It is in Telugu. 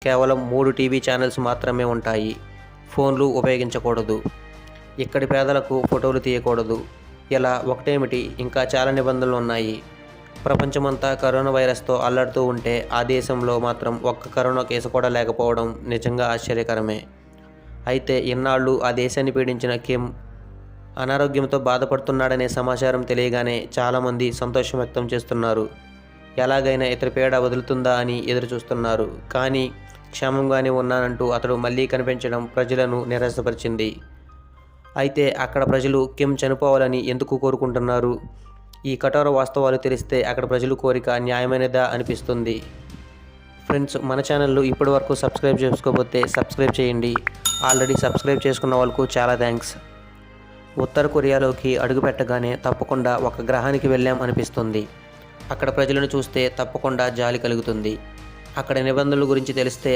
కేవలం 3 టీవీ ఛానల్స్ మాత్రమే ఉంటాయి. ఫోన్లు ఉపయోగించకూడదు. ఇక్కడి పేదలకు ఫోటోలు తీయకూడదు. ఇలా ఒకటేమిటి, ఇంకా చాలా నిబంధనలు ఉన్నాయి. ప్రపంచమంతా కరోనా వైరస్తో అల్లాడుతూ ఉంటే ఆ దేశంలో మాత్రం ఒక్క కరోనా కేసు కూడా లేకపోవడం నిజంగా ఆశ్చర్యకరమే. అయితే ఇన్నాళ్ళు ఆ దేశాన్ని పీడించిన కిమ్ అనారోగ్యంతో బాధపడుతున్నాడనే సమాచారం తెలియగానే చాలామంది సంతోషం వ్యక్తం చేస్తున్నారు. ఎలాగైనా ఇతని పీడ వదులుతుందా అని ఎదురు చూస్తున్నారు. కానీ క్షేమంగానే ఉన్నానంటూ అతడు మళ్ళీ కనిపించడం ప్రజలను నిరాశపరిచింది. అయితే అక్కడ ప్రజలు కిమ్ చనిపోవాలని ఎందుకు కోరుకుంటున్నారు? ఈ కఠోర వాస్తవాలు తెలిస్తే అక్కడ ప్రజల కోరిక న్యాయమైనదా అనిపిస్తుంది. ఫ్రెండ్స్, మన ఛానల్ను ఇప్పటివరకు సబ్స్క్రైబ్ చేసుకోకపోతే సబ్స్క్రైబ్ చేయండి. ఆల్రెడీ సబ్స్క్రైబ్ చేసుకున్న వాళ్ళకు చాలా థ్యాంక్స్. ఉత్తర కొరియాలోకి అడుగుపెట్టగానే తప్పకుండా ఒక గ్రహానికి వెళ్ళాం అనిపిస్తుంది. అక్కడ ప్రజలను చూస్తే తప్పకుండా జాలి కలుగుతుంది. అక్కడ నిబంధనల గురించి తెలిస్తే